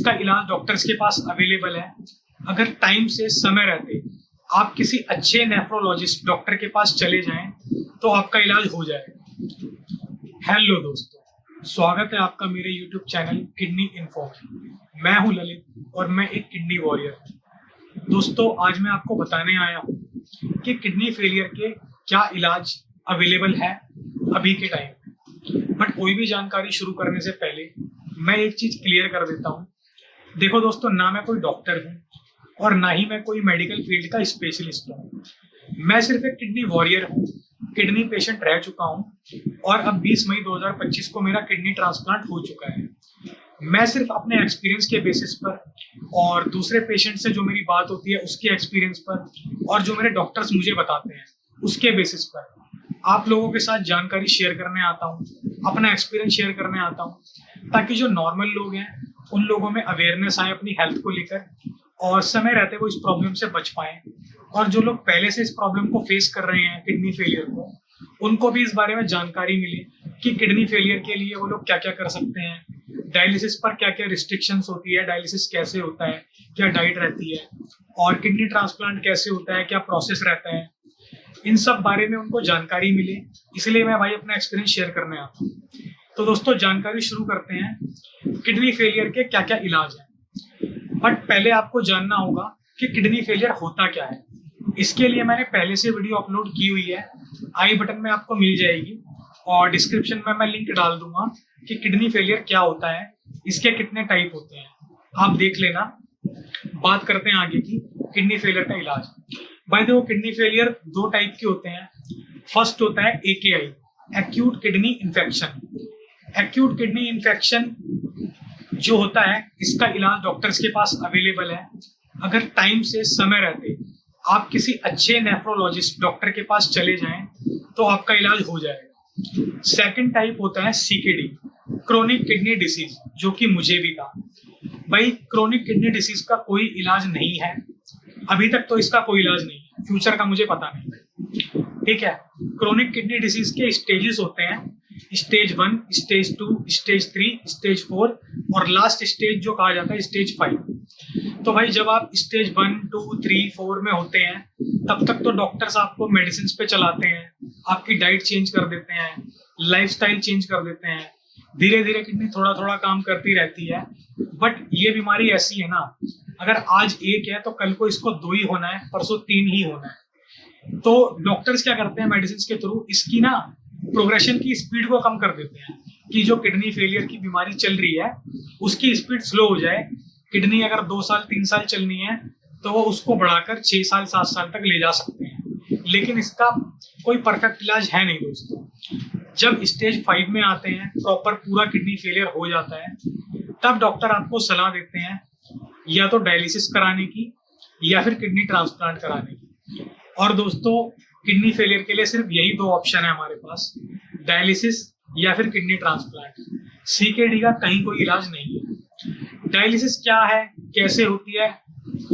इसका इलाज डॉक्टर्स के पास अवेलेबल है। अगर टाइम से समय रहते आप किसी अच्छे नेफ्रोलॉजिस्ट डॉक्टर के पास चले जाएं तो आपका इलाज हो जाएगा। हेलो दोस्तों, स्वागत है आपका मेरे YouTube चैनल किडनी इन्फो में। मैं हूं ललित और मैं एक किडनी वॉरियर हूं। दोस्तों, आज मैं आपको बताने आया हूं कि किडनी फेलियर के क्या इलाज अवेलेबल है अभी के टाइम में। बट कोई भी जानकारी शुरू करने से पहले मैं एक चीज क्लियर कर देता हूँ। देखो दोस्तों, ना मैं कोई डॉक्टर हूँ और ना ही मैं कोई मेडिकल फील्ड का स्पेशलिस्ट हूँ। मैं सिर्फ एक किडनी वॉरियर हूँ, किडनी पेशेंट रह चुका हूँ और अब 20 मई 2025 को मेरा किडनी ट्रांसप्लांट हो चुका है। मैं सिर्फ अपने एक्सपीरियंस के बेसिस पर और दूसरे पेशेंट से जो मेरी बात होती है उसके एक्सपीरियंस पर और जो मेरे डॉक्टर्स मुझे बताते हैं उसके बेसिस पर आप लोगों के साथ जानकारी शेयर करने आता हूँ, अपना एक्सपीरियंस शेयर करने आता हूँ, ताकि जो नॉर्मल लोग हैं उन लोगों में अवेयरनेस आए अपनी हेल्थ को लेकर और समय रहते वो इस प्रॉब्लम से बच पाए। और जो लोग पहले से इस प्रॉब्लम को फेस कर रहे हैं किडनी फेलियर को, उनको भी इस बारे में जानकारी मिले कि किडनी फेलियर के लिए वो लोग क्या क्या कर सकते हैं, डायलिसिस पर क्या क्या रिस्ट्रिक्शंस होती है, डायलिसिस कैसे होता है, क्या डाइट रहती है और किडनी ट्रांसप्लांट कैसे होता है, क्या प्रोसेस रहता है, इन सब बारे में उनको जानकारी मिले। इसलिए मैं भाई अपना एक्सपीरियंस शेयर करने आता हूँ। तो दोस्तों, जानकारी शुरू करते हैं। किडनी फेलियर के क्या क्या इलाज हैं। बट पहले आपको जानना होगा कि किडनी फेलियर होता क्या है। इसके लिए मैंने पहले से वीडियो अपलोड की हुई है, आई बटन में आपको मिल जाएगी और डिस्क्रिप्शन में मैं लिंक डाल दूंगा कि किडनी फेलियर क्या होता है, इसके कितने टाइप होते हैं, आप देख लेना। बात करते हैं आगे की किडनी फेलियर का इलाज। By the way, kidney failure दो टाइप के होते हैं। फर्स्ट होता है AKI, acute kidney infection. Acute kidney infection जो होता है, इसका इलाज डॉक्टर्स के पास अवेलेबल है। अगर टाइम से समय रहते आप किसी अच्छे नेफ्रोलॉजिस्ट डॉक्टर के पास चले जाएं तो आपका इलाज हो जाएगा। सेकंड टाइप होता है CKD, क्रोनिक किडनी डिसीज, जो कि मुझे भी था। भाई, क्रोनिक किडनी डिसीज का कोई इलाज नहीं है अभी तक, तो इसका कोई इलाज नहीं है, फ्यूचर का मुझे पता नहीं। ठीक है, क्रोनिक किडनी डिसीज के स्टेजेस होते हैं, स्टेज 1, स्टेज 2, स्टेज 3, स्टेज 4 और लास्ट स्टेज जो कहा जाता है स्टेज 5। तो भाई, जब आप स्टेज 1, 2, 3, 4 में होते हैं तब तक तो डॉक्टर्स आपको मेडिसिन पे चलाते हैं, आपकी डाइट चेंज कर देते हैं, लाइफस्टाइल चेंज कर देते हैं। धीरे धीरे किडनी थोड़ा थोड़ा काम करती रहती है। बट ये बीमारी ऐसी है ना, अगर आज एक है तो कल को इसको 2 ही होना है, परसों 3 ही होना है। तो डॉक्टर्स क्या करते हैं, मेडिसिन के थ्रू इसकी ना प्रोग्रेशन की स्पीड को कम कर देते हैं कि जो किडनी फेलियर की बीमारी चल रही है उसकी स्पीड स्लो हो जाए। किडनी अगर 2 साल 3 साल चलनी है तो वो उसको बढ़ाकर 6 साल 7 साल तक ले जा सकते हैं। लेकिन इसका कोई परफेक्ट इलाज है नहीं दोस्तों। जब स्टेज 5 में आते हैं, प्रॉपर पूरा किडनी फेलियर हो जाता है, तब डॉक्टर आपको सलाह देते हैं या तो डायलिसिस कराने की या फिर किडनी ट्रांसप्लांट कराने की। और दोस्तों, किडनी फेलियर के लिए सिर्फ यही 2 ऑप्शन है हमारे पास, डायलिसिस या फिर किडनी ट्रांसप्लांट। CKD का कहीं कोई इलाज नहीं है। डायलिसिस क्या है, कैसे होती है,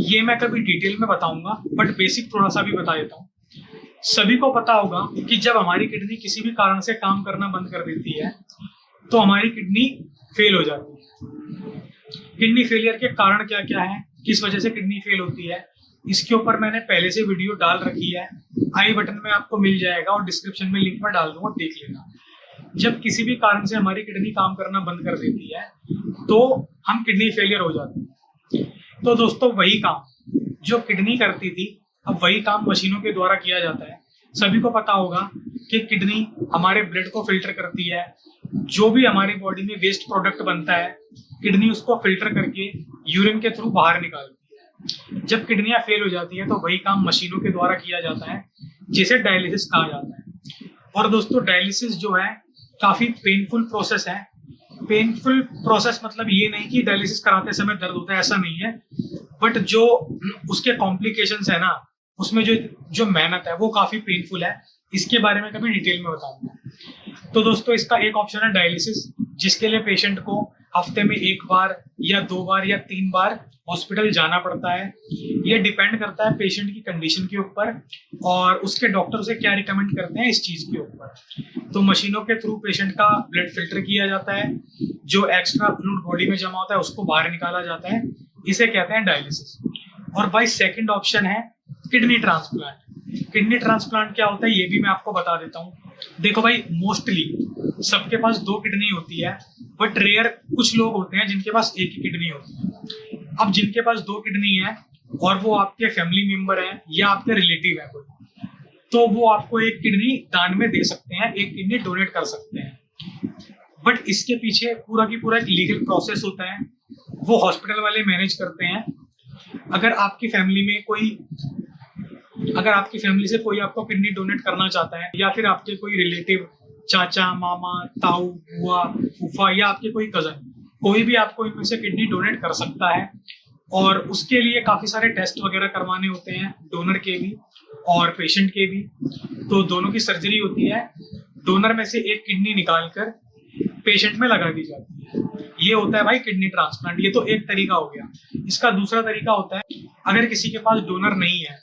ये मैं कभी डिटेल में बताऊंगा, बट बेसिक थोड़ा सा भी बता देता हूँ। सभी को पता होगा कि जब हमारी किडनी किसी भी कारण से काम करना बंद कर देती है तो हमारी किडनी फेल हो जाती है। किडनी फेलियर के कारण क्या क्या है, किस वजह से किडनी फेल होती है, इसके ऊपर मैंने पहले से वीडियो डाल रखी है, आई बटन में आपको मिल जाएगा और डिस्क्रिप्शन में लिंक में डाल दूंगा, देख लेना। जब किसी भी कारण से हमारी किडनी काम करना बंद कर देती है तो हम किडनी फेलियर हो जाते हैं। तो दोस्तों, वही काम जो किडनी करती थी, अब वही काम मशीनों के द्वारा किया जाता है। सभी को पता होगा कि किडनी हमारे ब्लड को फिल्टर करती है, जो भी हमारी बॉडी में वेस्ट प्रोडक्ट बनता है किडनी उसको फिल्टर करके यूरिन के थ्रू बाहर निकालती है। जब किडनियां फेल हो जाती है तो वही काम मशीनों के द्वारा किया जाता है, जिसे डायलिसिस कहा जाता है। और दोस्तों, डायलिसिस जो है काफी पेनफुल प्रोसेस है। पेनफुल प्रोसेस मतलब ये नहीं कि डायलिसिस कराते समय दर्द होता है, ऐसा नहीं है, बट जो उसके कॉम्प्लिकेशंस है ना, उसमें जो मेहनत है वो काफी पेनफुल है। इसके बारे में कभी डिटेल में बताऊंगा। तो दोस्तों, इसका एक ऑप्शन है डायलिसिस जिसके लिए पेशेंट को हफ्ते में 1 बार या 2 बार या 3 बार हॉस्पिटल जाना पड़ता है। ये डिपेंड करता है पेशेंट की कंडीशन के ऊपर और उसके डॉक्टर उसे क्या रिकमेंड करते हैं इस चीज के ऊपर। तो मशीनों के थ्रू पेशेंट का ब्लड फिल्टर किया जाता है, जो एक्स्ट्रा फ्लूइड बॉडी में जमा होता है उसको बाहर निकाला जाता है, इसे कहते हैं डायलिसिस। और भाई सेकंड ऑप्शन है किडनी ट्रांसप्लांट। किडनी ट्रांसप्लांट क्या होता है ये भी मैं आपको बता देता हूँ। देखो भाई, मोस्टली सबके पास 2 किडनी होती है, बट रेयर कुछ लोग होते हैं जिनके पास 1 ही किडनी होती है। अब जिनके पास 2 किडनी है और वो आपके फैमिली मेंबर हैं या आपके रिलेटिव है कोई, तो वो आपको 1 किडनी दान में दे सकते हैं, 1 किडनी डोनेट कर सकते हैं। बट इसके पीछे पूरा की पूरा एक लीगल प्रोसेस होता है, वो हॉस्पिटल वाले मैनेज करते हैं। अगर आपकी फैमिली से कोई आपको किडनी डोनेट करना चाहता है या फिर आपके कोई रिलेटिव, चाचा, मामा, ताऊ, बुआ, फूफा या आपके कोई कजन, कोई भी आपको इनमें से किडनी डोनेट कर सकता है। और उसके लिए काफी सारे टेस्ट वगैरह करवाने होते हैं, डोनर के भी और पेशेंट के भी। तो दोनों की सर्जरी होती है, डोनर में से 1 किडनी निकाल कर पेशेंट में लगा दी जाती है। ये होता है भाई किडनी ट्रांसप्लांट। ये तो एक तरीका हो गया। इसका दूसरा तरीका होता है, अगर किसी के पास डोनर नहीं है,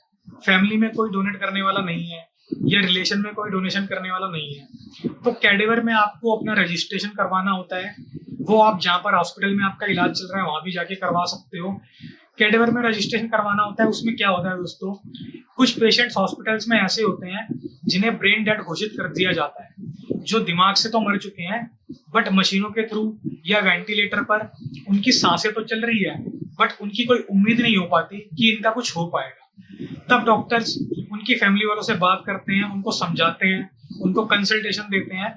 फैमिली में कोई डोनेट करने वाला नहीं है या रिलेशन में कोई डोनेशन करने वाला नहीं है, तो कैडेवर में आपको अपना रजिस्ट्रेशन करवाना होता है। वो आप जहाँ पर हॉस्पिटल में आपका इलाज चल रहा है वहां भी जाके करवा सकते हो। कैडेवर में रजिस्ट्रेशन करवाना होता है। उसमें क्या होता है दोस्तों, कुछ पेशेंट्स हॉस्पिटल्स में ऐसे होते हैं जिन्हें ब्रेन डेड घोषित कर दिया जाता है, जो दिमाग से तो मर चुके हैं बट मशीनों के थ्रू या वेंटिलेटर पर उनकी सांसें तो चल रही है, बट उनकी कोई उम्मीद नहीं हो पाती कि इनका कुछ हो पाएगा। तब डॉक्टर्स उनकी फैमिली वालों से बात करते हैं, उनको समझाते हैं, उनको कंसल्टेशन देते हैं।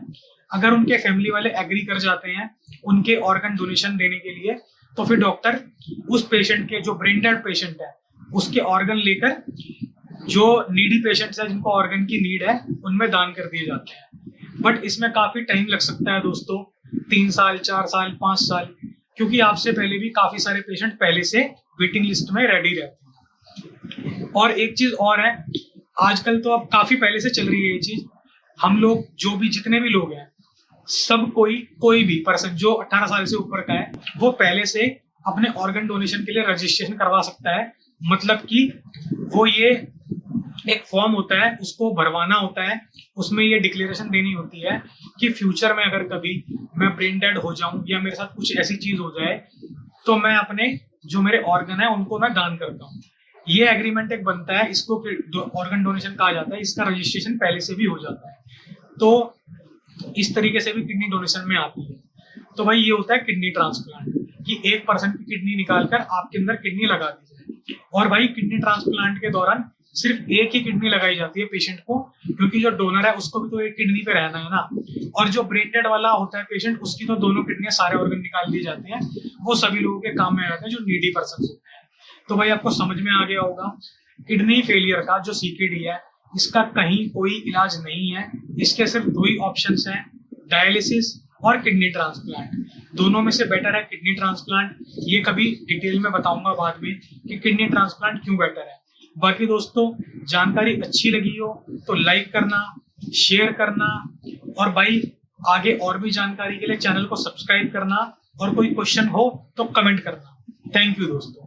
अगर उनके फैमिली वाले एग्री कर जाते हैं उनके ऑर्गन डोनेशन देने के लिए, तो फिर डॉक्टर उस पेशेंट के, जो ब्रेन डेड पेशेंट है, उसके ऑर्गन लेकर जो नीडी पेशेंट्स हैं जिनको ऑर्गन की नीड है उनमें दान कर दिए जाते हैं। बट इसमें काफी टाइम लग सकता है दोस्तों, 3 साल, 4 साल, 5 साल, क्योंकि आपसे पहले भी काफी सारे पेशेंट पहले से वेटिंग लिस्ट में रेडी रहते हैं। और एक चीज और है, आजकल तो अब काफी पहले से चल रही है ये चीज। हम लोग जो भी जितने भी लोग हैं, सब कोई भी पर्सन जो 18 साल से ऊपर का है, वो पहले से अपने ऑर्गन डोनेशन के लिए रजिस्ट्रेशन करवा सकता है। मतलब कि वो ये एक फॉर्म होता है, उसको भरवाना होता है, उसमें ये डिक्लेरेशन देनी होती है कि फ्यूचर में अगर कभी मैं ब्रेन डेड हो जाऊं या मेरे साथ कुछ ऐसी चीज हो जाए, तो मैं अपने जो मेरे ऑर्गन है उनको मैं दान करता हूँ। ये एग्रीमेंट एक बनता है, इसको ऑर्गन डोनेशन कहा जाता है। इसका रजिस्ट्रेशन पहले से भी हो जाता है। तो इस तरीके से भी किडनी डोनेशन में आती है। तो भाई ये होता है किडनी ट्रांसप्लांट, कि एक पर्सन की किडनी निकालकर आपके अंदर किडनी लगा दी जाए। और भाई किडनी ट्रांसप्लांट के दौरान सिर्फ 1 ही किडनी लगाई जाती है पेशेंट को, क्योंकि जो डोनर है उसको भी तो 1 किडनी पे रहना है ना। और जो ब्रेन डेड वाला होता है पेशेंट, उसकी तो दोनों किडनियां, सारे ऑर्गन निकाल दिए जाते हैं। वो सभी लोगों के काम में आते हैं जो नीडी पर्सन होते हैं। तो भाई आपको समझ में आ गया होगा, किडनी फेलियर का जो सीकेडी है, इसका कहीं कोई इलाज नहीं है। इसके सिर्फ 2 ही ऑप्शन हैं, डायलिसिस और किडनी ट्रांसप्लांट। दोनों में से बेटर है किडनी ट्रांसप्लांट। ये कभी डिटेल में बताऊंगा बाद में कि किडनी ट्रांसप्लांट क्यों बेटर है। बाकी दोस्तों, जानकारी अच्छी लगी हो तो लाइक करना, शेयर करना, और भाई आगे और भी जानकारी के लिए चैनल को सब्सक्राइब करना, और कोई क्वेश्चन हो तो कमेंट करना। थैंक यू दोस्तों।